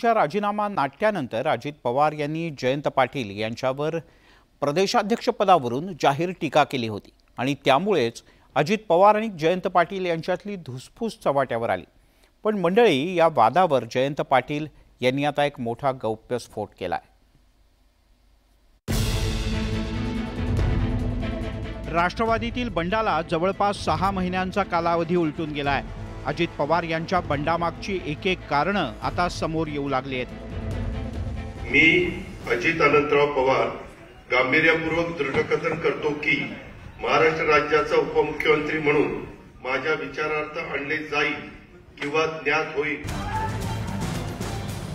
पवारांच्या राजीनामा नाट्यानंतर अजित पवार यांनी जयंत पाटील यांच्यावर प्रदेशाध्यक्षपदावरून जाहीर टीका केली होती आणि त्यामुळेच अजित पवार आणि जयंत पाटील यांच्यातली धुसफूस चव्हाट्यावर आली। पण मंडळी, या वादावर जयंत पाटील यांनी आता एक मोठा गौप्यस्फोट केलाय। राष्ट्रवादीतील बंडाला जवळपास 6 महिन्यांचा कालावधी उलटून गेलाय। अजित पवार यांच्या बंडामागची एक कारणं आता समोर येऊ लागली आहेत। मी अजित अनंतराव पवार गांभीर्यपूर्वक दृढकथन करतो की महाराष्ट्र राज्याचा उपमुख्यमंत्री म्हणून माझ्या विचारार्थ आणले जाईल किंवा ज्ञात होईल।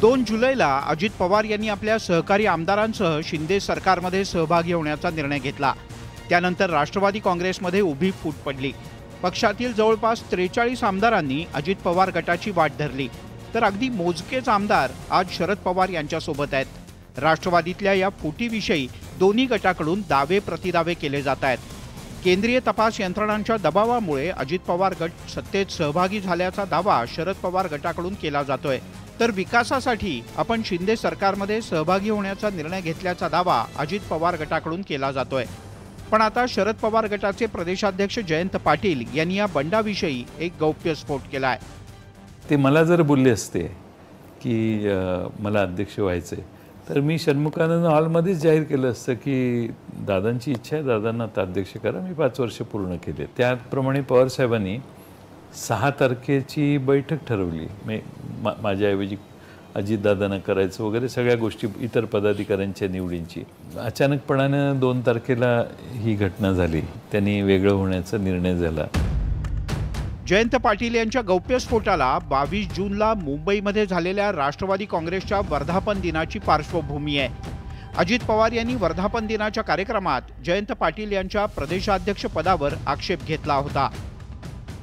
2 जुलैला अजित पवार यांनी आपल्या सहकारी आमदारांसह शिंदे सरकारमध्ये सहभागी होण्याचा निर्णय घेतला। त्यानंतर राष्ट्रवादी काँग्रेसमध्ये उभी फूट पडली। पक्षातील जवळपास 43 आमदारांनी अजित पवार गटाची वाट धरली, तर अगदी मोजकेच आमदार आज शरद पवार यांच्यासोबत आहेत। राष्ट्रवादीतल्या या फुटीविषयी दोन्ही गटाकडून दावे प्रतिदावे केले जात आहेत। केंद्रीय तपास यंत्रणांच्या दबावामुळे अजित पवार गट सत्तेत सहभागी झाल्याचा दावा शरद पवार गटाकडून केला जातोय, तर विकासासाठी आपण शिंदे सरकारमध्ये सहभागी होण्याचा निर्णय घेतल्याचा दावा अजित पवार गटाकडून केला जातोय। पण आता शरद पवार गटाचे प्रदेशाध्यक्ष जयंत पाटील यांनी या बंडाविषयी एक गौप्यस्फोट केलाय। ते मला जर बोलले असते की मला अध्यक्ष व्हायचे, तर मी षण्मुखानंद हॉलमध्येच जाहीर केलं असतं की दादांची इच्छा आहे, दादांना आता अध्यक्ष करा। मी 5 वर्ष पूर्ण केले। त्याप्रमाणे पवार साहेबांनी 6 तारखेची बैठक ठरवली। माझ्याऐवजी अजितदादांना करायचं वगैरे सगळ्या गोष्टी, इतर पदाधिकाऱ्यांच्या निवडींची। अचानकपणानं 2 तारखेला ही घटना झाली, त्यांनी वेगळं होण्याचा निर्णय झाला। जयंत पाटील यांच्या गौप्यस्फोटाला 22 जूनला मुंबईमध्ये झालेल्या राष्ट्रवादी काँग्रेसच्या वर्धापन दिनाची पार्श्वभूमी आहे। अजित पवार यांनी वर्धापन दिनाच्या कार्यक्रमात जयंत पाटील यांच्या प्रदेशाध्यक्ष पदावर आक्षेप घेतला होता।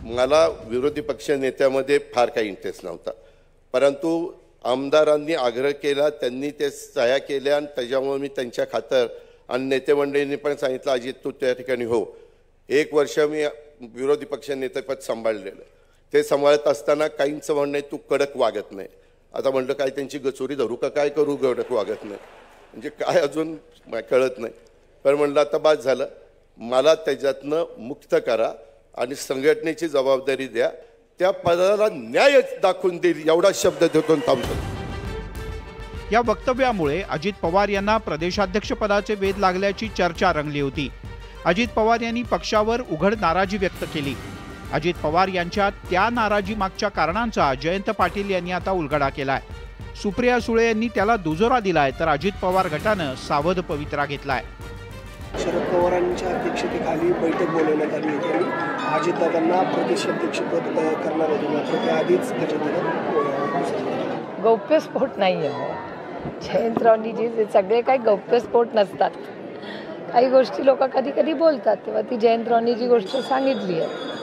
मला विरोधी पक्ष नेत्यामध्ये फार काही इंटरेस्ट नव्हता, परंतु आमदारांनी आग्रह केला, त्यांनी ते सह्या केल्या आणि त्याच्यामुळे मी त्यांच्या खातर आणि नेते मंडळींनी पण सांगितलं, अजित तू त्या ठिकाणी हो। 1 वर्ष मी विरोधी पक्ष नेतेपद सांभाळलेलं। ते सांभाळत असताना काहींचं म्हणणं तू कडक वागत नाही। आता म्हणलं काय त्यांची गचोरी धरू का काय करू, कडक वागत नाही म्हणजे काय अजून कळत नाही। पण म्हणलं आता बाद झालं, मला त्याच्यातनं मुक्त करा आणि संघटनेची जबाबदारी द्या, त्या पदाला न्याय दाखवून देईल एवढा शब्द देतो थांबतो। या वक्तव्यामुळे अजित पवार यांना प्रदेशाध्यक्ष पदाचे वेध लागल्याची चर्चा रंगली होती। अजित पवार यांनी पक्षावर उघड नाराजी व्यक्त केली। अजित पवार यांच्या त्या नाराजी मागच्या कारणांचा जयंत पाटील यांनी आता उलगडा केलाय। सुप्रिया सुळे यांनी त्याला दुजोरा दिलाय, तर अजित पवार गटानं सावध पवित्रा घेतलाय। शरद पवारांच्या अध्यक्षतेखाली बैठक बोलवण्यात आली होती आणि अजितदादांना प्रदेशाध्यक्षपद करणार होते, मात्र ते आधीच त्याच्यात गौप्यस्फोट नाही आहे। जयंतरावजी सगळे काही गौप्यस्फोट नसतात। काही गोष्टी लोक कधी कधी बोलतात, तेव्हा ती जयंतरावनी जी गोष्ट सांगितली आहे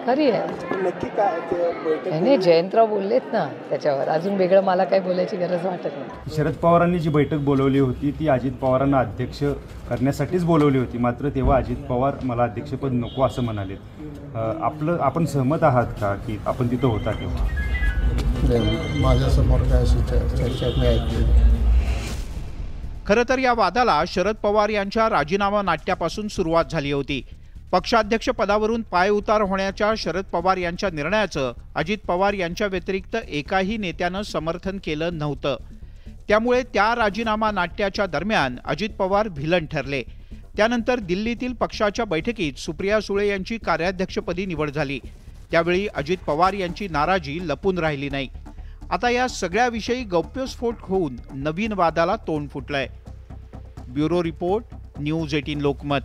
खरी आहे। नक्की काय बैठक नाही, जयंतराव बोललेत ना, त्याच्यावर अजून वेगळं मला काही बोलायची गरज वाटत नाही। शरद पवारांनी जी बैठक बोलवली होती ती अजित पवारांना अध्यक्ष करण्यासाठीच बोलवली होती, मात्र तेव्हा अजित पवार मला अध्यक्षपद नको असं म्हणाले। आपण सहमत आहात का की आपण तिथं होता तेव्हा? माझ्यासमोर काय चर्चा मी ऐकली। खरं तर या वादाला शरद पवार यांच्या राजीनामा नाट्यापासून सुरुवात झाली होती। पक्षाध्यक्ष पदावरून पाय उतार होण्याच्या शरद पवार यांच्या निर्णयाचं अजित पवार यांच्या व्यतिरिक्त एकाही नेत्यानं समर्थन केलं नव्हतं। त्यामुळे त्या राजीनामा नाट्याच्या दरम्यान अजित पवार व्हिलन ठरले। त्यानंतर दिल्लीतील पक्षाच्या बैठकीत सुप्रिया सुळे यांची कार्याध्यक्षपदी निवड झाली। त्यावेळी अजित पवार यांची नाराजी लपून राहिली नाही। आता या सगळ्याविषयी गौप्यस्फोट होऊन नवीन वादाला तोंड फुटलंय। Bureau report, news 18 Lokmat.